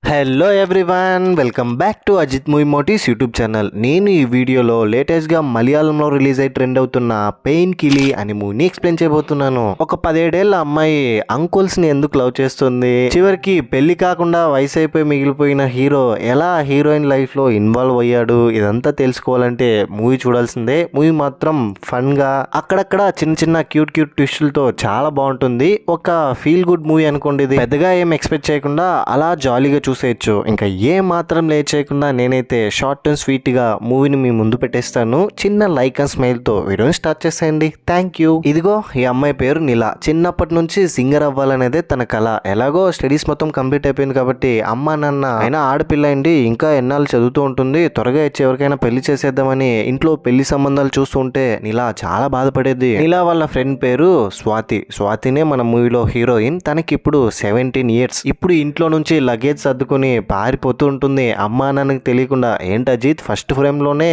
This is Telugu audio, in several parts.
Hello everyone, welcome back to Ajith movie మోటీస్ యూట్యూబ్ ఛానల్. నేను ఈ వీడియోలో లేటెస్ట్గా మలయాళంలో రిలీజ్ అయి ట్రెండ్ అవుతున్న పెయిన్ కిలి అనే మూవీని ఎక్స్ప్లెయిన్ చేయబోతున్నాను. ఒక 17 ఏళ్ల అమ్మాయి అంకుల్స్ ని ఎందుకు లవ్ చేస్తుంది, చివరికి పెళ్లి కాకుండా వయసు అయిపోయి మిగిలిపోయిన హీరో ఎలా హీరోయిన్ లైఫ్ లో ఇన్వాల్వ్ అయ్యాడు, ఇదంతా తెలుసుకోవాలంటే మూవీ చూడాల్సిందే. మూవీ మాత్రం ఫన్ గా అక్కడక్కడ చిన్న చిన్న క్యూట్ ట్విస్టులతో చాలా బాగుంటుంది. ఒక ఫీల్ గుడ్ మూవీ అనుకోండి. ఇది పెద్దగా ఏం ఎక్స్పెక్ట్ చేయకుండా అలా జాలీగా చూసేయచ్చు. ఇంకా ఏ మాత్రం లేట్ చేయకుండా నేనైతే షార్ట్ అండ్ స్వీట్ గా మూవీని మీ ముందు పెట్టేస్తాను. చిన్న లైక్ అండ్ స్మైల్ తో వీడియోని స్టార్ట్ చేసేయండి. Thank you. ఇదిగో ఈ అమ్మాయి పేరు నీలా. చిన్నప్పటి నుంచి సింగర్ అవ్వాలనేదే తన కళ. ఎలాగో స్టడీస్ మొత్తం కంప్లీట్ అయిపోయింది కాబట్టి అమ్మా నాన్న అయినా ఆడపిల్ల అండి ఇంకా ఎన్నాళ్ళు చదువుతూ ఉంటుంది, త్వరగా ఇచ్చి ఎవరికైనా పెళ్లి చేసేద్దామని ఇంట్లో పెళ్లి సంబంధాలు చూస్తుంటే నీలా చాలా బాధపడేది. నీలా వాళ్ళ ఫ్రెండ్ పేరు స్వాతి. స్వాతినే మన మూవీలో హీరోయిన్. తనకి ఇప్పుడు 17 years. ఇప్పుడు ఇంట్లో నుంచి లగేజ్ సర్దుకుని పారిపోతూ ఉంటుంది అమ్మా నాన్నకి తెలియకుండా. ఏంటి అజిత్ ఫస్ట్ ఫ్రేమ్ లోనే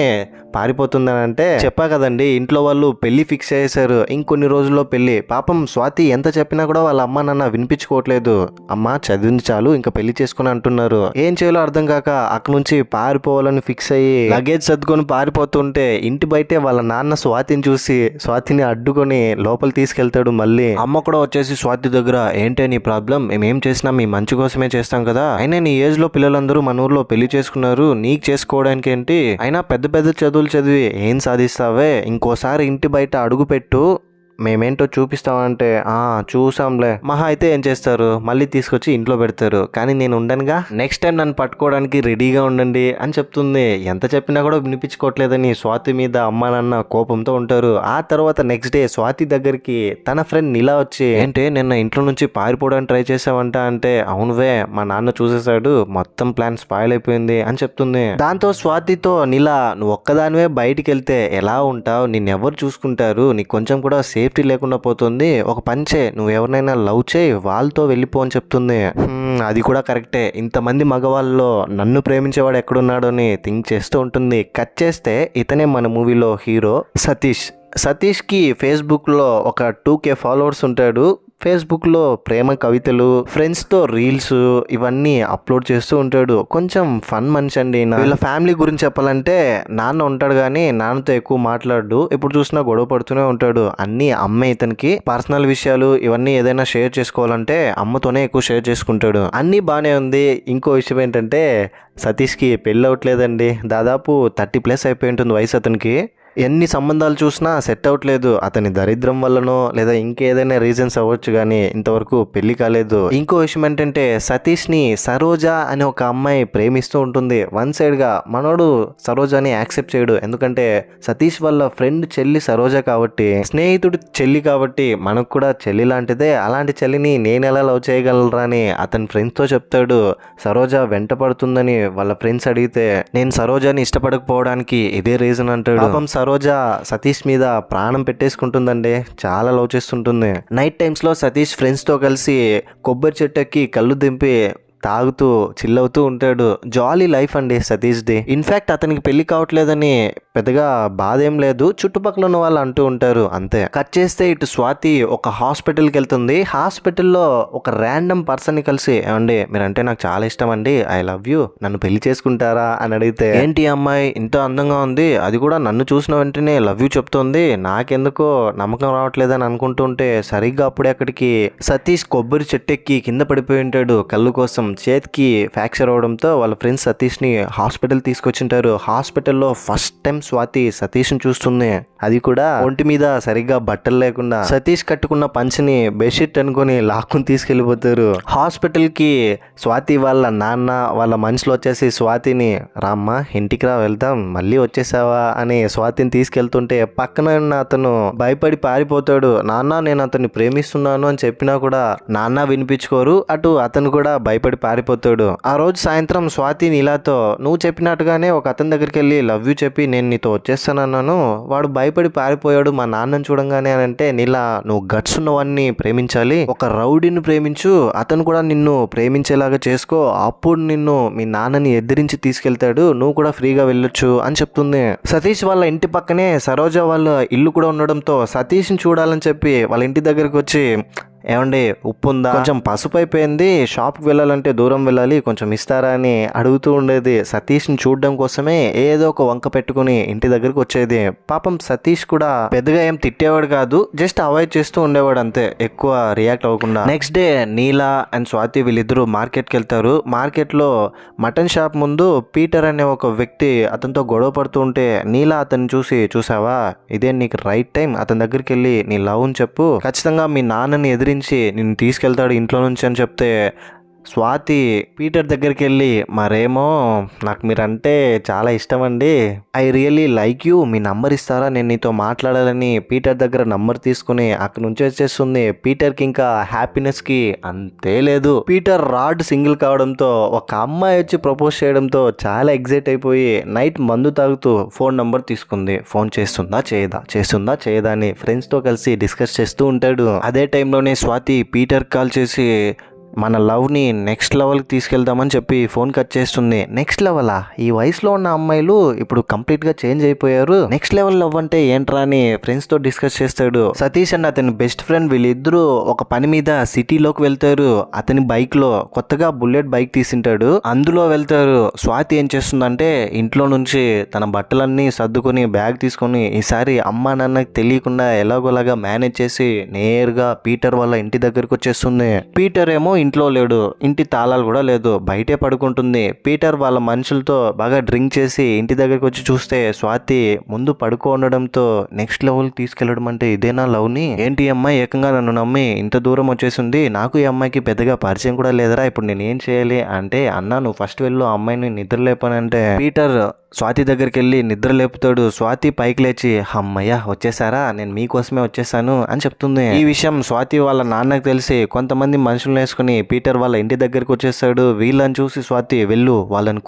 పారిపోతుందని అంటే చెప్పా కదండి, ఇంట్లో వాళ్ళు పెళ్లి ఫిక్స్ చేశారు, ఇంకొన్ని రోజుల్లో పెళ్లి. పాపం స్వాతి ఎంత చెప్పినా కూడా వాళ్ళ అమ్మా నాన్న వినిపించుకోవట్లేదు. అమ్మ చదివింది చాలు, ఇంకా పెళ్లి చేసుకుని అంటున్నారు. ఏం చేయాలో అర్థం కాక అక్కడ నుంచి పారిపోవాలని ఫిక్స్ అయ్యి లగేజ్ సర్దుకొని పారిపోతుంటే ఇంటి బయటే వాళ్ళ నాన్న స్వాతిని చూసి స్వాతిని అడ్డుకొని లోపల తీసుకెళ్తాడు. మళ్ళీ అమ్మ కూడా వచ్చేసి స్వాతి దగ్గర, ఏంటే నీ ప్రాబ్లం, మేమేం చేసినా మీ మంచి కోసమే చేస్తాం కదా, అయినా నీ ఏజ్ లో పిల్లలందరూ మన ఊర్లో పెళ్లి చేసుకున్నారు, నీకు చేసుకోవడానికి ఏంటి, అయినా పెద్ద పెద్ద చదువులు చదివి ఏం సాధిస్తావే, ఇంకోసారి ఇంటి బయట అడుగు పెట్టు, మేమేంటో చూపిస్తామంటే చూసాంలే, మహా అయితే ఏం చేస్తారు మళ్ళీ తీసుకొచ్చి ఇంట్లో పెడతారు, కానీ నేను ఉండనుగా, నెక్స్ట్ టైం నన్ను పట్టుకోవడానికి రెడీగా ఉండండి అని చెప్తుంది. ఎంత చెప్పినా కూడా వినిపించుకోవట్లేదని స్వాతి మీద అమ్మా నాన్న కోపంతో ఉంటారు. ఆ తర్వాత నెక్స్ట్ డే స్వాతి దగ్గరికి తన ఫ్రెండ్ నీలా వచ్చి, ఏంటి నిన్న ఇంట్లో నుంచి పారిపోవడానికి ట్రై చేసావంట అంటే, అవునువే మా నాన్న చూసేసాడు, మొత్తం ప్లాన్ స్పాయిల్ అయిపోయింది అని చెప్తుంది. దాంతో స్వాతితో, నీలా నువ్వు ఒక్కదానివే బయటికి వెళ్తే ఎలా ఉంటావు, నిన్నెవరు చూసుకుంటారు, నీకు కొంచెం కూడా సేఫ్టీ లేకుండా పోతుంది, ఒక పంచే నువ్వు ఎవరినైనా లవ్ చేయి వాళ్ళతో వెళ్ళిపో అని చెప్తుంది. అది కూడా కరెక్టే, ఇంతమంది మగవాళ్ళలో నన్ను ప్రేమించేవాడు ఎక్కడున్నాడో అని థింక్ చేస్తూ ఉంటుంది. కట్ చేస్తే ఇతనే మన మూవీలో హీరో సతీష్. సతీష్కి ఫేస్బుక్లో ఒక 2K ఫాలోవర్స్ ఉంటాడు. ఫేస్బుక్లో ప్రేమ కవితలు, ఫ్రెండ్స్తో రీల్స్ ఇవన్నీ అప్లోడ్ చేస్తూ ఉంటాడు. కొంచెం ఫన్ మనిషి అండి. వీళ్ళ ఫ్యామిలీ గురించి చెప్పాలంటే నాన్న ఉంటాడు కానీ నాన్నతో ఎక్కువ మాట్లాడు, ఎప్పుడు చూసినా గొడవ పడుతూనే ఉంటాడు. అన్నీ అమ్మే ఇతనికి. పర్సనల్ విషయాలు ఇవన్నీ ఏదైనా షేర్ చేసుకోవాలంటే అమ్మతోనే ఎక్కువ షేర్ చేసుకుంటాడు. అన్నీ బాగానే ఉంది. ఇంకో విషయం ఏంటంటే సతీష్కి పెళ్ళి అవ్వట్లేదండి. దాదాపు 30+ అయిపోయి ఉంటుంది వయసు అతనికి. ఎన్ని సంబంధాలు చూసినా సెట్ అవ్వట్లేదు. అతని దరిద్రం వల్లనో లేదా ఇంకేదైనా రీజన్స్ అవ్వచ్చు కానీ ఇంతవరకు పెళ్లి కాలేదు. ఇంకో విషయం ఏంటంటే సతీష్ని సరోజ అనే ఒక అమ్మాయి ప్రేమిస్తూ ఉంటుంది. వన్ సైడ్ గా మనోడు సరోజని యాక్సెప్ట్ చేయడు. ఎందుకంటే సతీష్ వాళ్ళ ఫ్రెండ్ చెల్లి సరోజ కాబట్టి, స్నేహితుడి చెల్లి కాబట్టి మనకు కూడా చెల్లి లాంటిదే, అలాంటి చెల్లిని నేను ఎలా లవ్ చేయగలరా అని అతని ఫ్రెండ్స్ తో చెప్తాడు. సరోజ వెంట పడుతుందని వాళ్ళ ఫ్రెండ్స్ అడిగితే, నేను సరోజని ఇష్టపడకపోవడానికి ఇదే రీజన్ అంటాడు. పాపం సరోజ సతీష్ మీద ప్రాణం పెట్టేసుకుంటుందండి, చాలా లవ్ చేస్తుంటుంది. నైట్ టైమ్స్ లో సతీష్ ఫ్రెండ్స్ తో కలిసి కొబ్బరి చెట్టుకి కళ్ళు దింపి తాగుతూ చిల్ అవుతూ ఉంటాడు. జాలీ లైఫ్ అండి సతీష్ది. ఇన్ఫాక్ట్ అతనికి పెళ్లి కావట్లేదని పెద్దగా బాధ ఏం లేదు, చుట్టుపక్కల ఉన్న వాళ్ళు అంటూ ఉంటారు అంతే. కట్ చేస్తే ఇటు స్వాతి ఒక హాస్పిటల్కి వెళ్తుంది. హాస్పిటల్లో ఒక ర్యాండమ్ పర్సన్ ని కలిసి, ఏమండి మీరంటే నాకు చాలా ఇష్టం అండి, ఐ లవ్ యూ, నన్ను పెళ్లి చేసుకుంటారా అని అడిగితే, ఏంటి అమ్మాయి ఇంత అందంగా ఉంది, అది కూడా నన్ను చూసిన వెంటనే లవ్ యూ చెప్తోంది, నాకెందుకో నమ్మకం రావట్లేదని అనుకుంటుంటే సరిగ్గా అప్పుడే అక్కడికి సతీష్ కొబ్బరి చెట్టెక్కి కింద పడిపోయి ఉంటాడు కళ్ళు కోసం. చేతికి ఫ్రాక్చర్ అవడంతో వాళ్ళ ఫ్రెండ్స్ సతీష్ని హాస్పిటల్ తీసుకొచ్చింటారు. హాస్పిటల్లో ఫస్ట్ టైం స్వాతి సతీష్ని చూస్తుంది, అది కూడా ఒంటి మీద సరిగ్గా బట్టలు లేకుండా. సతీష్ కట్టుకున్న పంచని బెడ్షీట్ అనుకుని లాక్కుని తీసుకెళ్లిపోతారు. హాస్పిటల్ కి స్వాతి వాళ్ళ నాన్న వాళ్ళ మనుషులు వచ్చేసి స్వాతిని, రామ్మ ఇంటికి రా వెళ్తాం, మళ్ళీ వచ్చేసావా అని స్వాతిని తీసుకెళ్తుంటే పక్కన ఉన్న అతను భయపడి పారిపోతాడు. నాన్న నేను అతన్ని ప్రేమిస్తున్నాను అని చెప్పినా కూడా నాన్న వినిపించుకోరు, అటు అతను కూడా భయపడి పారిపోతాడు. ఆ రోజు సాయంత్రం స్వాతి నీలాతో, నువ్వు చెప్పినట్టుగానే ఒక అతని దగ్గరికి వెళ్ళి లవ్ యూ చెప్పి నేను నీతో వచ్చేస్తానన్నాను, వాడు భయపడి పారిపోయాడు మా నాన్నని చూడంగానే అని అంటే, నీలా నువ్వు గట్స్ ఉన్నవాడిని ప్రేమించాలి, ఒక రౌడీని ప్రేమించు, అతను కూడా నిన్ను ప్రేమించేలాగా చేసుకో, అప్పుడు నిన్ను మీ నాన్నని ఎదిరించి తీసుకెళ్తాడు, నువ్వు కూడా ఫ్రీగా వెళ్ళొచ్చు అని చెప్తుంది. సతీష్ వాళ్ళ ఇంటి పక్కనే సరోజ వాళ్ళ ఇల్లు కూడా ఉండడంతో సతీష్ని చూడాలని చెప్పి వాళ్ళ ఇంటి దగ్గరికి వచ్చి, ఏమండి ఉప్పు ఉందా, కొంచెం పసుపు అయిపోయింది, షాప్కి వెళ్ళాలంటే దూరం వెళ్ళాలి, కొంచెం ఇస్తారా అని అడుగుతూ ఉండేది. సతీష్ని చూడడం కోసమే ఏదో ఒక వంక పెట్టుకుని ఇంటి దగ్గరకు వచ్చేది. పాపం సతీష్ కూడా పెద్దగా ఏం తిట్టేవాడు కాదు, జస్ట్ అవాయిడ్ చేస్తూ ఉండేవాడు అంతే, ఎక్కువ రియాక్ట్ అవ్వకుండా. Next day Neela and Swathi వీళ్ళిద్దరూ మార్కెట్కి వెళ్తారు. మార్కెట్లో మటన్ షాప్ ముందు పీటర్ అనే ఒక వ్యక్తి అతనితో గొడవ పడుతూ ఉంటే నీలా అతన్ని చూసి, చూసావా ఇదే నీకు రైట్ టైం, అతని దగ్గరికి వెళ్ళి నీ లవ్ అని చెప్పు, ఖచ్చితంగా మీ నాన్నని ఎదిరించి నిన్ను తీసుకెళ్తాడు ఇంట్లో నుంచి అని చెప్తే స్వాతి పీటర్ దగ్గరికి వెళ్ళి, మరేమో నాకు మీరంటే చాలా ఇష్టం అండి, I really like you, me number ఇస్తారా, నేను నీతో మాట్లాడాలని పీటర్ దగ్గర నంబర్ తీసుకుని అక్కడి నుంచి వచ్చేస్తుంది. పీటర్కి ఇంకా హ్యాపీనెస్కి అంతే లేదు. పీటర్ రాడ్ సింగిల్ కావడంతో, ఒక అమ్మాయి వచ్చి ప్రపోజ్ చేయడంతో చాలా ఎగ్జైట్ అయిపోయి నైట్ మందు తాగుతూ ఫోన్ నంబర్ తీసుకుంది. ఫోన్ చేస్తుందా చేయదా అని ఫ్రెండ్స్తో కలిసి డిస్కస్ చేస్తూ ఉంటాడు. అదే టైంలోనే స్వాతి పీటర్ కాల్ చేసి మన లవ్ని నెక్స్ట్ లెవెల్కి తీసుకెళ్దామని చెప్పి ఫోన్ కట్ చేస్తుంది. నెక్స్ట్ లెవెలా, ఈ వయసులో ఉన్న అమ్మాయిలు ఇప్పుడు కంప్లీట్గా చేంజ్ అయిపోయారు, నెక్స్ట్ లెవెల్ లవ్ అంటే ఏంట్రా అని ఫ్రెండ్స్తో డిస్కస్ చేస్తాడు. సతీష్ అండ్ అతని బెస్ట్ ఫ్రెండ్ వీళ్ళిద్దరూ ఒక పని మీద సిటీలోకి వెళ్తారు. అతని బైక్లో కొత్తగా బుల్లెట్ బైక్ తీసింటాడు, అందులో వెళ్తారు. స్వాతి ఏం చేస్తుందంటే ఇంట్లో నుంచి తన బట్టలన్నీ సర్దుకొని బ్యాగ్ తీసుకొని ఈసారి అమ్మా నాన్నకి తెలియకుండా ఎలాగోలాగా మేనేజ్ చేసి నేరుగా పీటర్ వాళ్ళ ఇంటి దగ్గరకు వచ్చేస్తుంది. పీటర్ ఏమో ఇంట్లో లేడు, ఇంటి తాళాలు కూడా లేదు, బయటే పడుకుంటుంది. పీటర్ వాళ్ళ మనుషులతో బాగా డ్రింక్ చేసి ఇంటి దగ్గరికి వచ్చి చూస్తే స్వాతి ముందు పడుకో ఉండడంతో నెక్స్ట్ లెవెల్కి తీసుకెళ్లడం అంటే ఇదేనా లవ్ని, ఏంటి ఈ అమ్మాయి ఏకంగా నన్ను నమ్మి ఇంత దూరం వచ్చేసింది, నాకు ఈ అమ్మాయికి పెద్దగా పరిచయం కూడా లేదరా, ఇప్పుడు నేను ఏం చేయాలి అంటే, అన్నా నువ్వు ఫస్ట్ వెళ్ళు, ఆ అమ్మాయిని నిద్ర లేపనంటే పీటర్ స్వాతి దగ్గరికి వెళ్ళి నిద్ర లేపుతాడు. స్వాతి పైకి లేచి, అమ్మయ్య వచ్చేసారా, నేను మీకోసమే వచ్చేసాను అని చెప్తుంది. ఈ విషయం స్వాతి వాళ్ళ నాన్నకు తెలిసి కొంతమంది మనుషులను వేసుకుని పీటర్ వాళ్ళ ఇంటి దగ్గరికి వచ్చేస్తాడు. వీళ్ళని చూసి స్వాతి, వెళ్ళు వాళ్ళని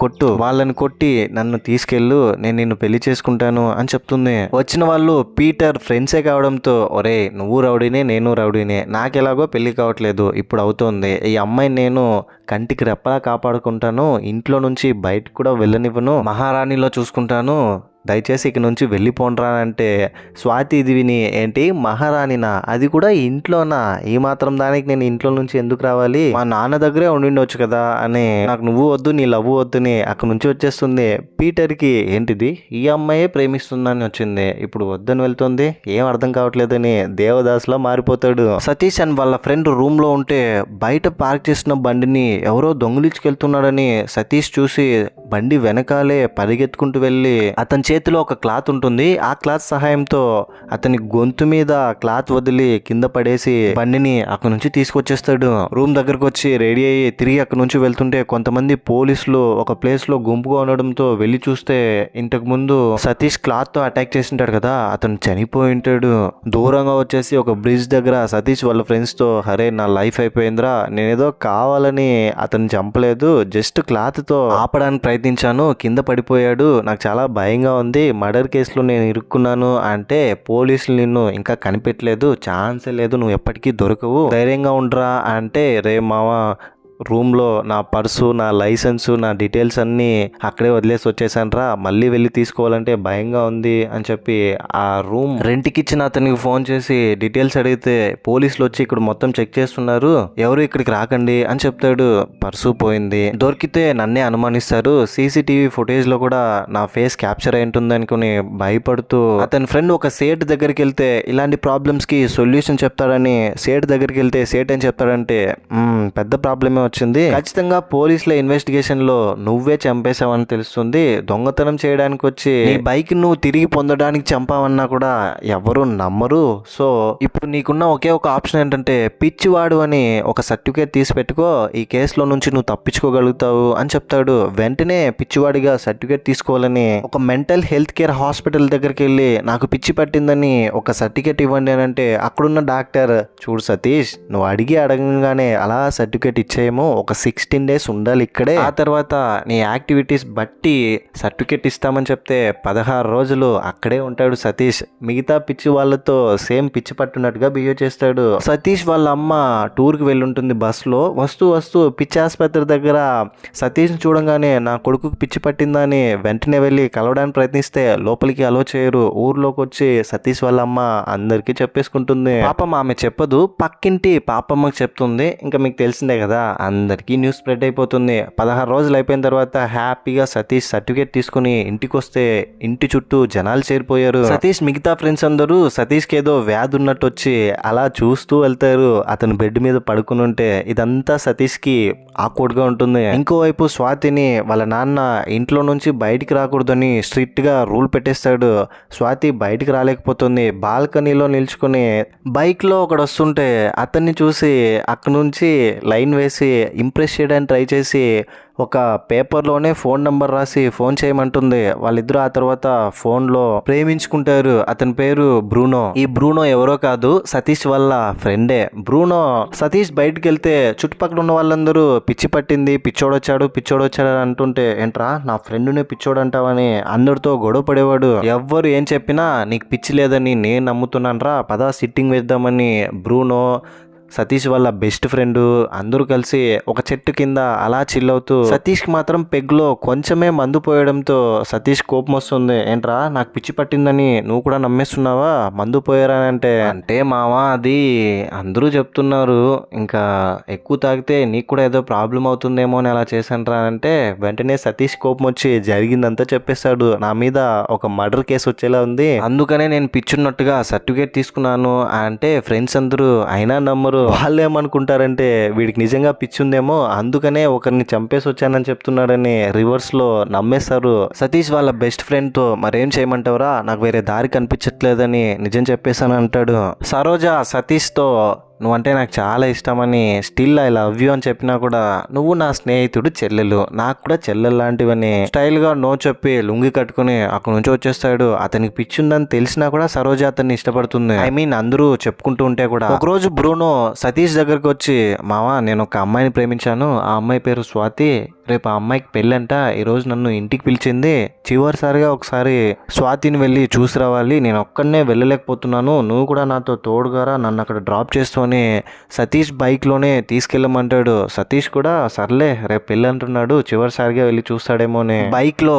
కొట్టి నన్ను తీసుకెళ్ళు, నేను నిన్ను పెళ్లి చేసుకుంటాను అని చెప్తుంది. వచ్చిన వాళ్ళు పీటర్ ఫ్రెండ్సే కావడంతో, ఒరే నువ్వు రౌడీనే నేను రౌడీనే, నాకెలాగో పెళ్లి కావట్లేదు, ఇప్పుడు అవుతోంది, ఈ అమ్మాయిని నేను కంటికి రెప్పలా కాపాడుకుంటాను, ఇంట్లో నుంచి బయటకు కూడా వెళ్ళనివ్వను, మహారాణిలో చూసుకుంటాను, దయచేసి ఇక నుంచి వెళ్ళిపోండ్రా అంటే స్వాతి ఇది విని, ఏంటి మహారాణినా, అది కూడా ఇంట్లోనా, ఈ మాత్రం దానికి నేను ఇంట్లో నుంచి ఎందుకు రావాలి, మా నాన్న దగ్గరే ఉండిండొచ్చు కదా అని, నాకు నువ్వు వద్దు నీ లవ్ వద్దుని అక్కడి నుంచి వచ్చేస్తుంది. పీటర్కి ఏంటిది, ఈ అమ్మాయే ప్రేమిస్తుందని వచ్చింది, ఇప్పుడు వద్దని వెళ్తుంది, ఏం అర్థం కావట్లేదని దేవదాస్లో మారిపోతాడు. సతీష్ అండ్ వాళ్ళ ఫ్రెండ్ రూమ్ లో ఉంటే బయట పార్క్ చేసిన బండిని ఎవరో దొంగిలించుకెళ్తున్నాడని సతీష్ చూసి బండి వెనకాలే పరిగెత్తుకుంటూ వెళ్ళి అతని చేతిలో ఒక క్లాత్ ఉంటుంది, ఆ క్లాత్ సహాయంతో అతని గొంతు మీద క్లాత్ వదిలి కింద పడేసి బండిని అక్కడి నుంచి తీసుకొచ్చేస్తాడు. రూమ్ దగ్గరకు వచ్చి రెడీ అయ్యి తిరిగి అక్కడి నుంచి వెళ్తుంటే కొంతమంది పోలీసులు ఒక ప్లేస్ లో గుంపుగా ఉండడంతో వెళ్ళి చూస్తే ఇంతకు ముందు సతీష్ క్లాత్ తో అటాక్ చేసింటాడు కదా, అతను చనిపోయి ఉంటాడు. దూరంగా వచ్చేసి ఒక బ్రిడ్జ్ దగ్గర సతీష్ వాళ్ళ ఫ్రెండ్స్ తో, అరే నా లైఫ్ అయిపోయిందిరా, నేనేదో కావాలని అతను చంపలేదు, జస్ట్ క్లాత్ తో ఆపడానికి ప్రయత్నించాను, కింద పడిపోయాడు, నాకు చాలా భయంగా ఉంది, మర్డర్ కేసులో నేను ఇరుక్కున్నాను అంటే పోలీసులు నిన్ను ఇంకా కనిపెట్టలేదు, ఛాన్సే లేదు, నువ్వు ఎప్పటికీ దొరకవు, ధైర్యంగా ఉండరా అంటే, రే మావా రూమ్లో నా పర్సు, నా లైసెన్సు, నా డీటెయిల్స్ అన్నీ అక్కడే వదిలేసి వచ్చేసాను రా, మళ్ళీ వెళ్ళి తీసుకోవాలంటే భయంగా ఉంది అని చెప్పి ఆ రూమ్ రెంట్కి ఇచ్చిన అతనికి ఫోన్ చేసి డీటెయిల్స్ అడిగితే పోలీసులు వచ్చి ఇక్కడ మొత్తం చెక్ చేస్తున్నారు, ఎవరు ఇక్కడికి రాకండి అని చెప్తాడు. పర్సు పోయింది, దొరికితే నన్నే అనుమానిస్తారు, సీసీటీవీ ఫుటేజ్ లో కూడా నా ఫేస్ క్యాప్చర్ అయి ఉంటుంది అనుకుని భయపడుతూ అతని ఫ్రెండ్ ఒక సేట్ దగ్గరికి వెళ్తే ఇలాంటి ప్రాబ్లమ్స్ కి సొల్యూషన్ చెప్తాడని, సేట్ దగ్గరికి వెళ్తే సేట్ ఏం చెప్తాడంటే, పెద్ద ప్రాబ్లమే వచ్చింది, ఖచ్చితంగా పోలీసుల ఇన్వెస్టిగేషన్ లో నువ్వే చంపేశావని తెలుస్తుంది, దొంగతనం చేయడానికి వచ్చి నీ బైక్ నువ్వు తిరిగి పొందడానికి చంపావన్నా కూడా ఎవరు నమ్మరు, సో ఇప్పుడు నీకున్న ఒకే ఒక ఆప్షన్ ఏంటంటే పిచ్చివాడు అని ఒక సర్టిఫికేట్ తీసి పెట్టుకో, ఈ కేసులో నుంచి నువ్వు తప్పించుకోగలుగుతావు అని చెప్తాడు. వెంటనే పిచ్చివాడిగా సర్టిఫికేట్ తీసుకోవాలని ఒక మెంటల్ హెల్త్ కేర్ హాస్పిటల్ దగ్గరికి వెళ్ళి నాకు పిచ్చి పట్టిందని ఒక సర్టిఫికేట్ ఇవ్వండి అని అంటే అక్కడున్న డాక్టర్, చూడు సతీష్ నువ్వు అడగంగానే అలా సర్టిఫికేట్ ఇచ్చేయమా టైము ఒక 16 days ఉండాలి ఇక్కడే, ఆ తర్వాత నీ యాక్టివిటీస్ బట్టి సర్టిఫికేట్ ఇస్తామని చెప్తే 16 రోజులు అక్కడే ఉంటాడు సతీష్. మిగతా పిచ్చి వాళ్ళతో సేమ్ పిచ్చి పట్టున్నట్టుగా బిహేవ్ చేస్తాడు. సతీష్ వాళ్ళ అమ్మ టూర్కి వెళ్ళుంటుంది బస్సులో. వస్తూ పిచ్చి ఆసుపత్రి దగ్గర సతీష్ని చూడంగానే నా కొడుకుకి పిచ్చి పట్టిందని వెంటనే వెళ్ళి కలవడానికి ప్రయత్నిస్తే లోపలికి అలో చేయరు. ఊర్లోకి వచ్చి సతీష్ వాళ్ళ అమ్మ అందరికీ చెప్పేసుకుంటుంది. పాపం ఆమె చెప్పదు, పక్కింటి పాపమ్మకి చెప్తుంది. ఇంకా మీకు తెలిసిందే కదా, అందరికీ న్యూస్ స్ప్రెడ్ అయిపోతుంది. 16 రోజులు అయిపోయిన తర్వాత హ్యాపీగా సతీష్ సర్టిఫికేట్ తీసుకుని ఇంటికి వస్తే ఇంటి చుట్టూ జనాలు చేరిపోయారు. సతీష్ మిగతా ఫ్రెండ్స్ అందరూ సతీష్కి ఏదో వ్యాధి ఉన్నట్టు వచ్చి అలా చూస్తూ వెళ్తారు. అతను బెడ్ మీద పడుకుని ఉంటే ఇదంతా సతీష్కి ఆక్వర్డ్గా ఉంటుంది. ఇంకోవైపు స్వాతిని వాళ్ళ నాన్న ఇంట్లో నుంచి బయటికి రాకూడదని స్ట్రిక్ట్గా రూల్ పెట్టేస్తాడు. స్వాతి బయటికి రాలేకపోతుంది. బాల్కనీలో నిల్చుకుని బైక్లో ఒకడు వస్తుంటే అతన్ని చూసి అక్కడి నుంచి లైన్ వేసి ఇంప్రెస్ చేయడానికి ట్రై చేసి ఒక పేపర్లోనే ఫోన్ నెంబర్ రాసి ఫోన్ చేయమంటుంది. వాళ్ళిద్దరూ ఆ తర్వాత ఫోన్లో ప్రేమించుకుంటారు. అతని పేరు బ్రూనో. ఈ బ్రూనో ఎవరో కాదు, సతీష్ వాళ్ళ ఫ్రెండే. బ్రూనో సతీష్ బయటకు వెళ్తే చుట్టుపక్కల ఉన్న వాళ్ళందరూ పిచ్చి పట్టింది, పిచ్చోడొచ్చాడు అని అంటుంటే, ఏంట్రా నా ఫ్రెండ్నే పిచ్చోడు అంటావని అందరితో గొడవ పడేవాడు. ఎవ్వరు ఏం చెప్పినా నీకు పిచ్చి లేదని నేను నమ్ముతున్నాను రా, పదా సిట్టింగ్ వేద్దామని బ్రూనో సతీష్ వాళ్ళ బెస్ట్ ఫ్రెండ్ అందరూ కలిసి ఒక చెట్టు కింద అలా చిల్ అవుతూ, సతీష్కి మాత్రం పెగ్లో కొంచెమే మందు పోయడంతో సతీష్ కోపం వస్తుంది. ఏంట్రా నాకు పిచ్చి పట్టిందని నువ్వు కూడా నమ్మేస్తున్నావా, మందు పోయారా అంటే మావా అది అందరూ చెప్తున్నారు, ఇంకా ఎక్కువ తాగితే నీకు కూడా ఏదో ప్రాబ్లం అవుతుందేమో అని అలా చేశాను అంటే వెంటనే సతీష్ కోపం వచ్చి జరిగిందంతా చెప్పేస్తాడు. నా మీద ఒక మర్డర్ కేసు వచ్చేలా ఉంది, అందుకనే నేను పిచ్చున్నట్టుగా సర్టిఫికేట్ తీసుకున్నాను అంటే ఫ్రెండ్స్ అందరూ అయినా నమ్మరు. వాళ్ళు ఏమనుకుంటారంటే వీడికి నిజంగా పిచ్చి ఉందేమో, అందుకనే ఒకరిని చంపేసి వచ్చానని చెప్తున్నాడని రివర్స్ లో నమ్మేస్తారు. సతీష్ వాళ్ళ బెస్ట్ ఫ్రెండ్ తో మరేం చేయమంటావురా, నాకు వేరే దారి కనిపించట్లేదని నిజం చెప్పేసాను అంటాడు. సరోజ సతీష్ తో నువ్వంటే నాకు చాలా ఇష్టమని స్టిల్ ఐ లవ్ యూ అని చెప్పినా కూడా నువ్వు నా స్నేహితుడు చెల్లెలు, నాకు కూడా చెల్లెలు లాంటివని స్టైల్గా నో చెప్పి లుంగి కట్టుకుని అక్కడి నుంచి వచ్చేస్తాడు. అతనికి పిచ్చి ఉందని తెలిసినా కూడా సరోజ అతన్ని ఇష్టపడుతుంది. ఐ మీన్ అందరూ చెప్పుకుంటూ ఉంటే కూడా. ఒకరోజు బ్రూనో సతీష్ దగ్గరకు వచ్చి, మావా నేను ఒక అమ్మాయిని ప్రేమించాను, ఆ అమ్మాయి పేరు స్వాతి, రేపు ఆ అమ్మాయికి పెళ్ళంట, ఈరోజు నన్ను ఇంటికి పిలిచింది, చివరిసారిగా ఒకసారి స్వాతిని వెళ్ళి చూసి రావాలి, నేను ఒక్కడనే వెళ్ళలేకపోతున్నాను, నువ్వు కూడా నాతో తోడుగారా, నన్ను అక్కడ డ్రాప్ చేస్తూ అని సతీష్ బైక్లోనే తీసుకెళ్ళమంటాడు. సతీష్ కూడా సర్లే రేపు పెళ్ళి అంటున్నాడు, చివరిసారిగా వెళ్ళి చూస్తాడేమో అని బైక్లో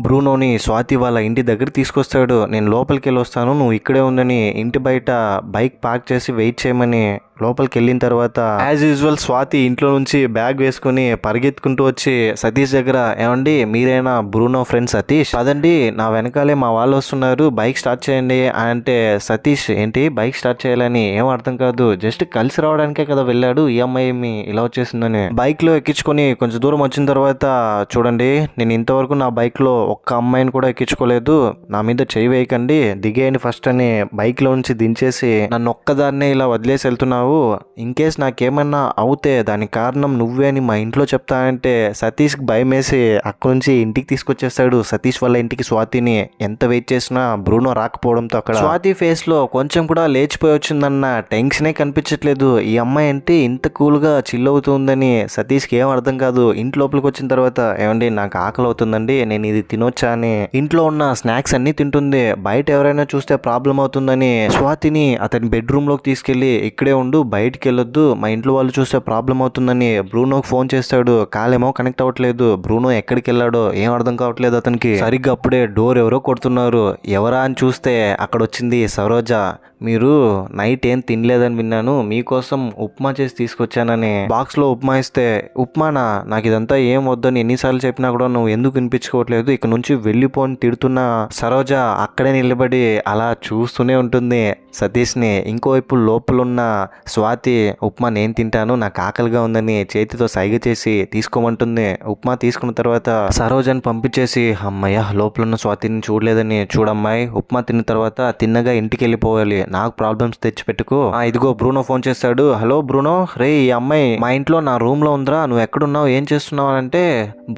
బ్రూనోని స్వాతి వాళ్ళ ఇంటి దగ్గర తీసుకొస్తాడు. నేను లోపలికి వెళ్ళి వస్తాను, నువ్వు ఇక్కడే ఉందని ఇంటి బయట బైక్ పార్క్ చేసి వెయిట్ చేయమని లోపలికి వెళ్ళిన తర్వాత యాజ్ యూజువల్ స్వాతి ఇంట్లో నుంచి బ్యాగ్ వేసుకుని పరిగెత్తుకుంటూ వచ్చి సతీష్ దగ్గర, ఏమండి మీరేనా బ్రూనో ఫ్రెండ్ సతీష్, పదండి నా వెనకాలే మా వాళ్ళు వస్తున్నారు, బైక్ స్టార్ట్ చేయండి అంటే సతీష్ ఏంటి బైక్ స్టార్ట్ చేయాలని ఏం అర్థం కాదు, జస్ట్ కలిసి రావడానికే కదా వెళ్ళాడు, ఈ అమ్మాయి ఇలా వచ్చేసిందని బైక్లో ఎక్కించుకొని కొంచెం దూరం వచ్చిన తర్వాత, చూడండి నేను ఇంతవరకు నా బైక్లో ఒక్క అమ్మాయిని కూడా ఎక్కించుకోలేదు, నా మీద చేయి వేయకండి, దిగేయండి ఫస్ట్ అని బైక్లో నుంచి దించేసి నన్ను ఒక్కదాన్నే ఇలా వదిలేసి వెళ్తున్నావు, ఇన్ కేస్ నాకేమన్నా అవుతే దానికి కారణం నువ్వే అని మా ఇంట్లో చెప్తానంటే సతీష్కి భయం వేసి అక్కడి నుంచి ఇంటికి తీసుకొచ్చేస్తాడు. సతీష్ వాళ్ళ ఇంటికి స్వాతిని ఎంత వెయిట్ చేసినా బ్రూనో రాకపోవడంతో అక్కడ స్వాతి ఫేస్ లో కొంచెం కూడా లేచిపోయి వచ్చిందన్న టెన్షనే కనిపించట్లేదు. ఈ అమ్మాయి అంటే ఇంత కూల్గా చిల్ అవుతుందని సతీష్కి ఏం అర్థం కాదు. ఇంటి లోపలికి వచ్చిన తర్వాత, ఏమండి నాకు ఆకలి అవుతుందండి, నేను ఇది తినొచ్చా అని ఇంట్లో ఉన్న స్నాక్స్ అన్ని తింటుంది. బయట ఎవరైనా చూస్తే ప్రాబ్లం అవుతుందని స్వాతిని అతని బెడ్రూమ్ లోకి తీసుకెళ్లి ఇక్కడే ఉండు, బయటికి వెళ్ళొద్దు, మా ఇంట్లో వాళ్ళు చూస్తే ప్రాబ్లం అవుతుందని బ్రూనోకి ఫోన్ చేస్తాడు. కాలేమో కనెక్ట్ అవ్వట్లేదు, బ్రూనో ఎక్కడికి వెళ్ళాడో ఏం అర్థం కావట్లేదు అతనికి. సరిగ్గా అప్పుడే డోర్ ఎవరో కొడుతున్నారు. ఎవరా అని చూస్తే అక్కడ వచ్చింది సరోజ. మీరు నైట్ ఏం తినలేదని విన్నాను, మీకోసం ఉప్మా చేసి తీసుకొచ్చానని బాక్స్లో ఉప్మా ఇస్తే, ఉప్మానా, నాకు ఇదంతా ఏం వద్దని ఎన్నిసార్లు చెప్పినా కూడా నువ్వు ఎందుకు వినిపించుకోవట్లేదు, ఇక నుంచి వెళ్ళిపోని తిడుతున్న సరోజ అక్కడే నిలబడి అలా చూస్తూనే ఉంటుంది సతీష్ని. ఇంకోవైపు లోపలున్న స్వాతి, ఉప్మా నేను తింటాను, నాకు ఆకలిగా ఉందని చేతితో సైగ చేసి తీసుకోమంటుంది. ఉప్మా తీసుకున్న తర్వాత సరోజని పంపించేసి, అమ్మయ్య లోపలున్న స్వాతిని చూడలేదని, చూడమ్మాయి ఉప్మా తిన్న తర్వాత తిన్నగా ఇంటికి వెళ్ళిపోవాలి, నాకు ప్రాబ్లమ్స్ తెచ్చిపెట్టుకో. ఇదిగో బ్రూనో ఫోన్ చేస్తాడు. హలో బ్రూనో, రే ఈ అమ్మాయి మా ఇంట్లో నా రూమ్ లో ఉందిరా, నువ్వు ఎక్కడున్నావు, ఏం చేస్తున్నావు అంటే,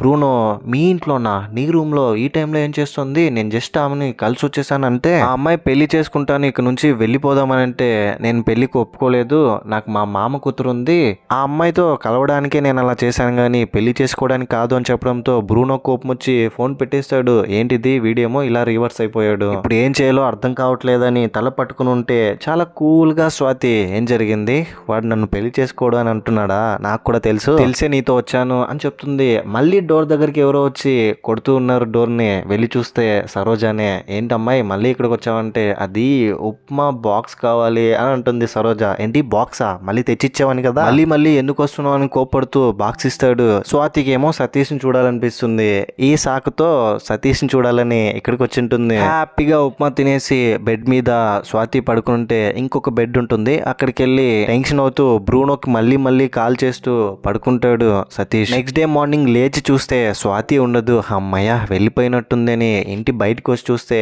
బ్రూనో మీ ఇంట్లోనా, నీ రూమ్ లో ఈ టైంలో ఏం చేస్తుంది, నేను జస్ట్ ఆమెని కలిసి వచ్చేసానంటే, ఆ అమ్మాయి పెళ్లి చేసుకుంటాను ఇక నుంచి వెళ్ళిపోదామని అంటే, నేను పెళ్లికి ఒప్పుకోలేదు, నాకు మా మామ కూతురు ఉంది, ఆ అమ్మాయితో కలవడానికే నేను అలా చేశాను కానీ పెళ్లి చేసుకోవడానికి కాదు అని చెప్పడంతో బ్రూనో కోపం వచ్చి ఫోన్ పెట్టేస్తాడు. ఏంటిది, వీడేమో ఇలా రివర్స్ అయిపోయాడు. ఇప్పుడు ఏం చేయాలో అర్థం కావట్లేదని తల పట్టుకుని ఉంటే చాలా కూల్ గా స్వాతి, ఏం జరిగింది, వాడు నన్ను పెళ్లి చేసుకోవడం అని అంటున్నాడా, నాకు కూడా తెలిసే నీతో వచ్చాను అని చెప్తుంది. మళ్ళీ డోర్ దగ్గరికి ఎవరో వచ్చి కొడుతూ ఉన్నారు డోర్ ని. వెళ్ళి చూస్తే సరోజానే. ఏంటమ్మాయి మళ్ళీ ఇక్కడికి వచ్చావంటే, అది ఉప్మా బాక్స్ కావాలి అని అంటుంది సరోజ. ఏంటి బాక్సా, మళ్ళీ తెచ్చిచ్చావని కదా, మళ్ళీ ఎందుకు వస్తున్నావు అని కోపడుతూ బాక్స్ ఇస్తాడు. స్వాతికి ఏమో సతీష్ ని చూడాలనిపిస్తుంది. ఈ సాకుతో సతీష్ ని చూడాలని ఇక్కడికి వచ్చి ఉంటుంది. హ్యాపీగా ఉప్మా తినేసి బెడ్ మీద స్వాతి పడుకుంటే ఇంకొక బెడ్ ఉంటుంది, అక్కడికి వెళ్ళి టెన్షన్ అవుతూ బ్రూనోకి మళ్ళీ కాల్ చేస్తూ పడుకుంటాడు సతీష్. నెక్స్ట్ డే మార్నింగ్ లేచి చూస్తే స్వాతి ఉండదు. అమ్మయ్య వెళ్ళిపోయినట్టుందని ఇంటి బయటకు వచ్చి చూస్తే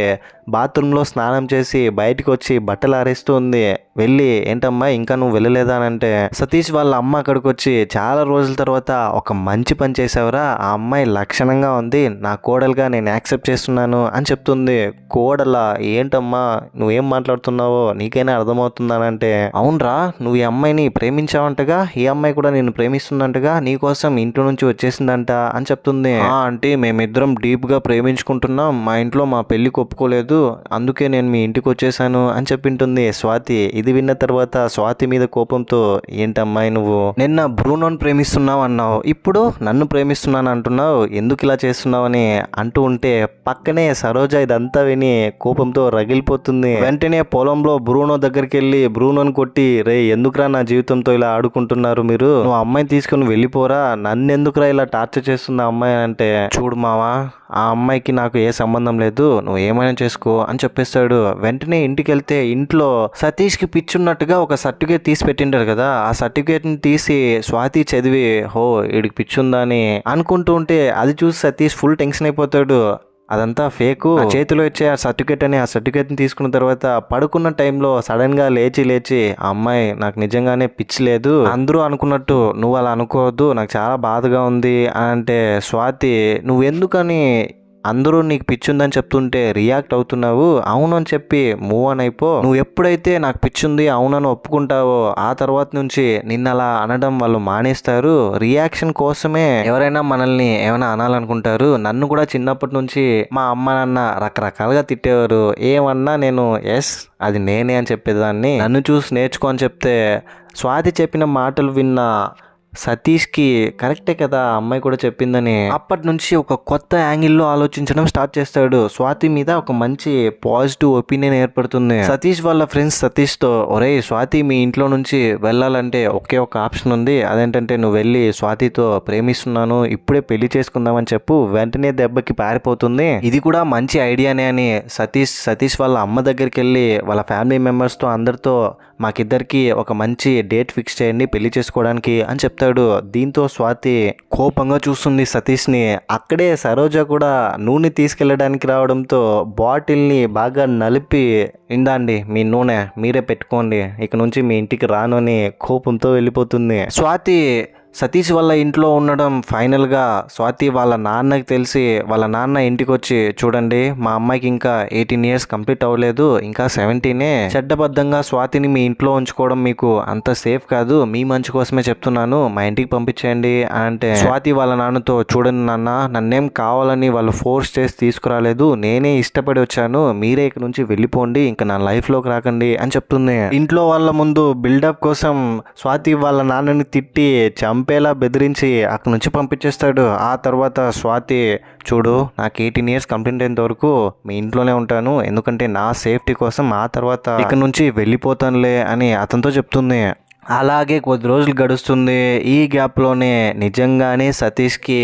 బాత్రూమ్ లో స్నానం చేసి బయటకు వచ్చి బట్టలు ఆరేస్తూ ఉంది. వెళ్ళి ఏంటమ్మా ఇంకా నువ్వు వెళ్ళలేదా అని అంటే, సతీష్ వాళ్ళ అమ్మ అక్కడికి వచ్చి చాలా రోజుల తర్వాత ఒక మంచి పని చేసావురా, ఆ అమ్మాయి లక్షణంగా ఉంది, నా కోడలుగా నేను యాక్సెప్ట్ చేస్తున్నాను అని చెప్తుంది. కోడలా, ఏంటమ్మా నువ్వేం మాట్లాడుతున్నావో నీకైనా అర్థమవుతుందానంటే, అవునరా నువ్వు ఈ అమ్మాయిని ప్రేమించావంటగా, ఈ అమ్మాయి కూడా నేను ప్రేమిస్తుందంటగా, నీకోసం ఇంట్లో నుంచి వచ్చేసిందంట అని చెప్తుంది. అంటే మేమిద్దరం డీప్ గా ప్రేమించుకుంటున్నాం, మా ఇంట్లో మా పెళ్లికి ఒప్పుకోలేదు, అందుకే నేను మీ ఇంటికి వచ్చేసాను అని చెప్పింటుంది స్వాతి. ఇది విన్న తర్వాత స్వాతి మీద కోపంతో, ఏంటమ్మాయి నువ్వు నిన్న బ్రూనోని ప్రేమిస్తున్నావు అన్నావు, ఇప్పుడు నన్ను ప్రేమిస్తున్నాను అంటున్నావు, ఎందుకు ఇలా చేస్తున్నావు అని అంటూ ఉంటే పక్కనే సరోజ ఇదంతా విని కోపంతో రగిలిపోతుంది. వెంటనే పొలంలో బ్రూనో దగ్గరికి వెళ్ళి బ్రూనోని కొట్టి, రే ఎందుకురా నా జీవితంతో ఇలా ఆడుకుంటున్నారు మీరు, నువ్వు అమ్మాయిని తీసుకుని వెళ్ళిపోరా, నన్ను ఎందుకురా ఇలా టార్చర్ చేస్తుంది ఆ అమ్మాయి అంటే, చూడు మావా ఆ అమ్మాయికి నాకు ఏ సంబంధం లేదు, నువ్వు ఏమైనా చేసుకో అని చెప్పేస్తాడు. వెంటనే ఇంటికి వెళ్తే ఇంట్లో సతీష్ కి పిచ్చున్నట్టుగా ఒక సర్టిఫికేట్ తీసి పెట్టింటారు కదా, ఆ సర్టిఫికేట్ ని తీసి స్వాతి చదివి, హో వీడికి పిచ్చుందా అని అనుకుంటూ ఉంటే అది చూసి సతీష్ ఫుల్ టెన్షన్ అయిపోతాడు. అదంతా ఫేకు, చేతిలో ఇచ్చే ఆ సర్టిఫికేట్ అని, ఆ సర్టిఫికేట్ ని తీసుకున్న తర్వాత పడుకున్న టైంలో సడన్ గా లేచి ఆ అమ్మాయి నాకు నిజంగానే పిచ్చి లేదు, అందరూ అనుకున్నట్టు నువ్వు అలా అనుకోవద్దు, నాకు చాలా బాధగా ఉంది అని అంటే, స్వాతి నువ్వు ఎందుకని అందరూ నీకు పిచ్చుందని చెప్తుంటే రియాక్ట్ అవుతున్నావు, అవును అని చెప్పి మూవ్ ఆన్ అయిపో, నువ్వు ఎప్పుడైతే నాకు పిచ్చుంది అవునని ఒప్పుకుంటావో ఆ తర్వాత నుంచి నిన్న అలా అనడం వాళ్ళు మానేస్తారు. రియాక్షన్ కోసమే ఎవరైనా మనల్ని ఏమైనా అనాలనుకుంటారు. నన్ను కూడా చిన్నప్పటి నుంచి మా అమ్మ నాన్న రకరకాలుగా తిట్టేవారు, ఏమన్నా నేను ఎస్ అది నేనే అని చెప్పేదాన్ని, నన్ను చూసి నేర్చుకో అని చెప్తే స్వాతి చెప్పిన మాటలు విన్న సతీష్కి కరెక్టే కదా అమ్మాయి కూడా చెప్పిందని అప్పటి నుంచి ఒక కొత్త యాంగిల్లో ఆలోచించడం స్టార్ట్ చేస్తాడు. స్వాతి మీద ఒక మంచి పాజిటివ్ ఒపీనియన్ ఏర్పడుతుంది. సతీష్ వాళ్ళ ఫ్రెండ్స్ సతీష్తో, ఒరే స్వాతి మీ ఇంట్లో నుంచి వెళ్ళాలంటే ఒకే ఒక ఆప్షన్ ఉంది, అదేంటంటే నువ్వు వెళ్ళి స్వాతితో ప్రేమిస్తున్నాను ఇప్పుడే పెళ్లి చేసుకుందామని చెప్పు, వెంటనే దెబ్బకి పారిపోతుంది, ఇది కూడా మంచి ఐడియానే అని సతీష్ వాళ్ళ అమ్మ దగ్గరికి వెళ్ళి వాళ్ళ ఫ్యామిలీ మెంబర్స్తో అందరితో మాకిద్దరికి ఒక మంచి డేట్ ఫిక్స్ చేయండి పెళ్లి చేసుకోవడానికి అని చెప్తాడు. దీంతో స్వాతి కోపంగా చూస్తుంది సతీష్ని. అక్కడే సరోజ కూడా నూనె తీసుకెళ్ళడానికి రావడంతో బాటిల్ని బాగా నలిపి, ఇందాండి మీ నూనె మీరే పెట్టుకోండి, ఇక నుంచి మీ ఇంటికి రాను అని కోపంతో వెళ్ళిపోతుంది. స్వాతి సతీష్ వాళ్ళ ఇంట్లో ఉండడం ఫైనల్గా స్వాతి వాళ్ళ నాన్నకి తెలిసి వాళ్ళ నాన్న ఇంటికి వచ్చి, చూడండి మా అమ్మాయికి ఇంకా 18 years కంప్లీట్ అవ్వలేదు, ఇంకా 17, చెడ్డబద్ధంగా స్వాతిని మీ ఇంట్లో ఉంచుకోవడం మీకు అంత సేఫ్ కాదు, మీ మంచి కోసమే చెప్తున్నాను, మా ఇంటికి పంపించేయండి అంటే, స్వాతి వాళ్ళ నాన్నతో, చూడండి నాన్న నన్నేం కావాలని వాళ్ళు ఫోర్స్ చేసి తీసుకురాలేదు, నేనే ఇష్టపడి వచ్చాను, మీరే ఇక నుంచి వెళ్ళిపోండి, ఇంకా నా లైఫ్లోకి రాకండి అని చెప్తుంది. ఇంట్లో వాళ్ళ ముందు బిల్డప్ కోసం స్వాతి వాళ్ళ నాన్నని తిట్టి చంపేలా బెదిరించి అక్కడి నుంచి పంపించేస్తాడు. ఆ తర్వాత స్వాతి, చూడు నాకు 18 years కంప్లీట్ అయినంత వరకు మీ ఇంట్లోనే ఉంటాను, ఎందుకంటే నా సేఫ్టీ కోసం, ఆ తర్వాత ఇక్కడ నుంచి వెళ్ళిపోతానులే అని అతనితో చెప్తుంది. అలాగే కొద్ది రోజులు గడుస్తుంది. ఈ గ్యాప్లోనే నిజంగానే సతీష్కి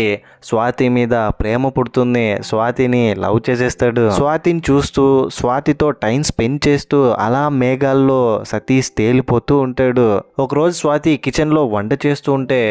స్వాతి మీద ప్రేమ పుడుతుంది. స్వాతిని లవ్ చేసేస్తాడు. స్వాతిని చూస్తూ స్వాతితో టైం స్పెండ్ చేస్తూ అలా మేఘాల్లో సతీష్ తేలిపోతూ ఉంటాడు. ఒకరోజు స్వాతి కిచెన్లో వంట చేస్తూ ఉంటే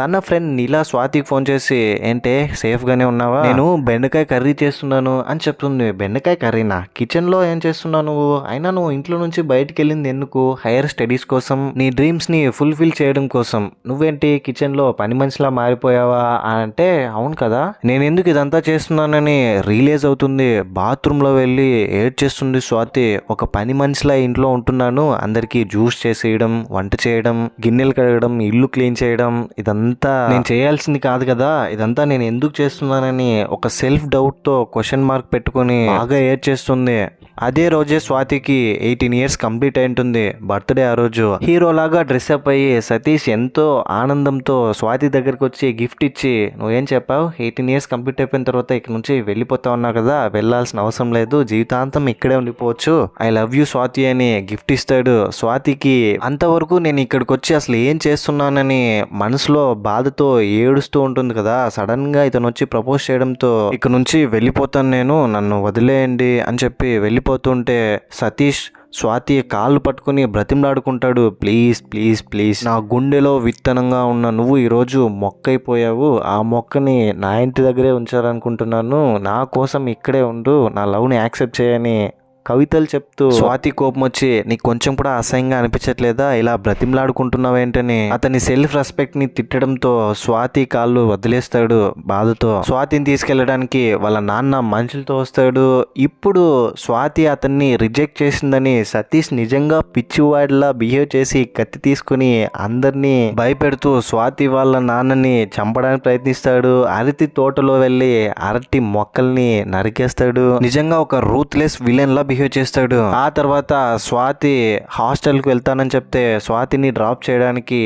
తన ఫ్రెండ్ నీలా స్వాతికి ఫోన్ చేసి, ఏంటే సేఫ్ గానే ఉన్నావా, నేను బెండకాయ కర్రీ చేస్తున్నాను అని చెప్తుంది. బెండకాయ కర్రీనా, కిచెన్ లో ఏం చేస్తున్నావు నువ్వు, అయినా నువ్వు ఇంట్లో నుంచి బయటకు వెళ్ళింది ఎందుకు, హైయర్ స్టడీస్ కోసం, నీ డ్రీమ్స్ ని ఫుల్ఫిల్ చేయడం కోసం, నువ్వేంటి కిచెన్ లో పని మనిషిలా మారిపోయావా అని అంటే, అవును కదా నేను ఎందుకు ఇదంతా చేస్తున్నానని రియలైజ్ అవుతుంది. బాత్రూమ్ లో వెళ్ళి ఏడ్చేస్తుంది స్వాతి. ఒక పని మనిషిలా ఇంట్లో ఉంటున్నాను, అందరికి జ్యూస్ చేసేయడం, వంట చేయడం, గిన్నెలు కడగడం, ఇల్లు క్లీన్ చేయడం, ఇదంతా నేను చేయాల్సింది కాదు కదా, ఇదంతా నేను ఎందుకు చేస్తున్నానని ఒక సెల్ఫ్ డౌట్ తో క్వశ్చన్ మార్క్ పెట్టుకుని బాగా ఏడ్చేస్తుంది. అదే రోజే స్వాతికి 18 years కంప్లీట్ అయి ఉంటుంది. బర్త్డే ఆ రోజు. హీరో లాగా డ్రెస్అప్ అయ్యి సతీష్ ఎంతో ఆనందంతో స్వాతి దగ్గరికి వచ్చి గిఫ్ట్ ఇచ్చి, నువ్వేం చెప్పావు, 18 years కంప్లీట్ అయిపోయిన తర్వాత ఇక్కడ నుంచి వెళ్ళిపోతా ఉన్నావు కదా, వెళ్ళాల్సిన అవసరం లేదు, జీవితాంతం ఇక్కడే ఉండిపోవచ్చు, ఐ లవ్ యూ స్వాతి అని గిఫ్ట్ ఇస్తాడు. స్వాతికి అంతవరకు నేను ఇక్కడికి వచ్చి అసలు ఏం చేస్తున్నానని మనసులో బాధతో ఏడుస్తూ ఉంటుంది కదా, సడన్ గా ఇతను వచ్చి ప్రపోజ్ చేయడంతో ఇక్కడ నుంచి వెళ్ళిపోతాను నేను, నన్ను వదిలేయండి అని చెప్పి వెళ్ళిపోతుంటే సతీష్ స్వాతి కాళ్ళు పట్టుకుని బ్రతిమలాడుకుంటాడు. ప్లీజ్ ప్లీజ్ ప్లీజ్, నా గుండెలో విత్తనంగా ఉన్న నువ్వు ఈరోజు మొక్కైపోయావు, ఆ మొక్కని నా ఇంటి దగ్గరే ఉంచాలనుకుంటున్నాను, నా కోసం ఇక్కడే ఉండు, నా లవ్ని యాక్సెప్ట్ చేయని కవితలు చెప్తూ స్వాతి కోపం వచ్చి, నీకు కొంచెం కూడా అసహ్యంగా అనిపించట్లేదా, ఇలా బ్రతిమలాడుకుంటున్నావేంటని అతని సెల్ఫ్ రెస్పెక్ట్ ని తిట్టడంతో స్వాతి కాళ్ళు వదిలేస్తాడు బాధతో. స్వాతిని తీసుకెళ్లడానికి వాళ్ళ నాన్న మనుషులతో వస్తాడు. ఇప్పుడు స్వాతి అతన్ని రిజెక్ట్ చేసిందని సతీష్ నిజంగా పిచ్చివాడిలా బిహేవ్ చేసి కత్తి తీసుకుని అందరినీ భయపెడుతూ స్వాతి వాళ్ళ నాన్నని చంపడానికి ప్రయత్నిస్తాడు. అరటి తోటలో వెళ్ళి అరటి మొక్కల్ని నరికేస్తాడు. నిజంగా ఒక రూత్లెస్ విలన్ లా బిహేవ్ చేస్తాడు. ఆ తర్వాత స్వాతి హాస్టల్కి వెళ్తానని చెప్తే స్వాతిని డ్రాప్ చేయడానికి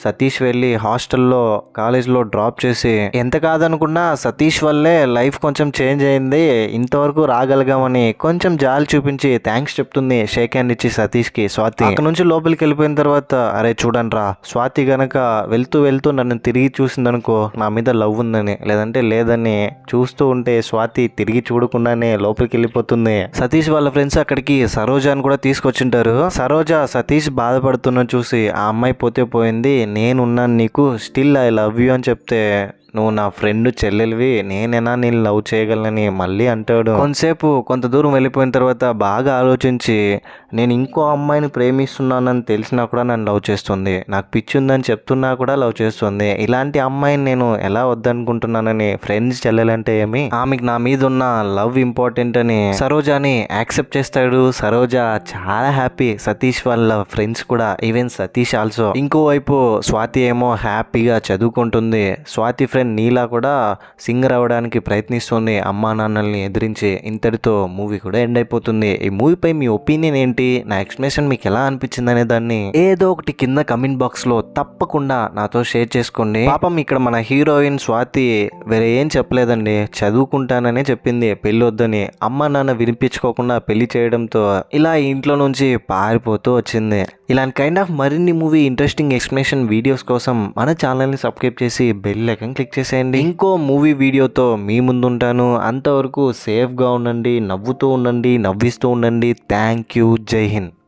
సతీష్ వెళ్ళి హాస్టల్లో కాలేజ్లో డ్రాప్ చేసి, ఎంత కాదనుకున్నా సతీష్ వల్లే లైఫ్ కొంచెం చేంజ్ అయింది, ఇంతవరకు రాగలిగామని కొంచెం జాలి చూపించి థ్యాంక్స్ చెప్తుంది షేక్ హ్యాండ్ ఇచ్చి సతీష్కి స్వాతి. అక్కడ నుంచి లోపలికి వెళ్ళిపోయిన తర్వాత, అరే చూడండి రా, స్వాతి గనక వెళ్తూ వెళ్తూ నన్ను తిరిగి చూసిందనుకో నా మీద లవ్ ఉందని, లేదంటే లేదని చూస్తూ ఉంటే స్వాతి తిరిగి చూడకుండానే లోపలికి వెళ్ళిపోతుంది. సతీష్ వాళ్ళ ఫ్రెండ్స్ అక్కడికి సరోజాని కూడా తీసుకొచ్చింటారు. సరోజ సతీష్ బాధపడుతున్న చూసి, ఆ అమ్మాయి పోతే పోయింది, నేనున్నాను నీకు, స్టిల్ ఐ లవ్ యూ అని చెప్తే, నువ్వు నా ఫ్రెండ్ చెల్లెలివి, నేనైనా నేను లవ్ చేయగలనని మళ్ళీ అంటాడు. కొంత దూరం వెళ్ళిపోయిన తర్వాత బాగా ఆలోచించి, నేను ఇంకో అమ్మాయిని ప్రేమిస్తున్నానని తెలిసినా కూడా నన్ను లవ్ చేస్తుంది, నాకు పిచ్చి ఉందని చెప్తున్నా కూడా లవ్ చేస్తుంది, ఇలాంటి అమ్మాయిని నేను ఎలా వద్దనుకుంటున్నానని, ఫ్రెండ్స్ చెల్లెలంటే ఏమి, ఆమెకు నా మీద ఉన్న లవ్ ఇంపార్టెంట్ అని సరోజాని యాక్సెప్ట్ చేస్తాడు. సరోజ చాలా హ్యాపీ, సతీష్ వాళ్ళ ఫ్రెండ్స్ కూడా, ఈవెన్ సతీష్ ఆల్సో. ఇంకోవైపు స్వాతి ఏమో హ్యాపీగా చదువుకుంటుంది. స్వాతి ఫ్రెండ్ నీలా కూడా సింగర్ అవ్వడానికి ప్రయత్నిస్తుంది అమ్మా నాన్నల్ని ఎదిరించి. ఇంతటితో మూవీ కూడా ఎండ్ అయిపోతుంది. ఈ మూవీపై మీ ఒపీనియన్ ఏంటి, నా ఎక్స్ప్లెనేషన్ మీకు ఎలా అనిపించింది అనే దాన్ని ఏదో ఒకటి కింద కమెంట్ బాక్స్ లో తప్పకుండా నాతో షేర్ చేసుకోండి. పాపం ఇక్కడ మన హీరోయిన్ స్వాతి వేరే ఏం చెప్పలేదండి, చదువుకుంటాననే చెప్పింది, పెళ్లి వద్దని. అమ్మా నాన్న వినిపించుకోకుండా పెళ్లి చేయడంతో ఇలా ఇంట్లో నుంచి పారిపోతూ వచ్చింది. ఇలాంటి కైండ్ ఆఫ్ మరిన్ని మూవీ ఇంట్రెస్టింగ్ ఎక్స్ప్లెనేషన్ వీడియోస్ కోసం మన ఛానల్ని సబ్స్క్రైబ్ చేసి బెల్ ఐకాన్ క్లిక్ చేసేయండి. ఇంకో మూవీ వీడియోతో మీ ముందుంటాను. అంతవరకు సేఫ్గా ఉండండి, నవ్వుతూ ఉండండి, నవ్విస్తూ ఉండండి. Thank you. జై హింద్.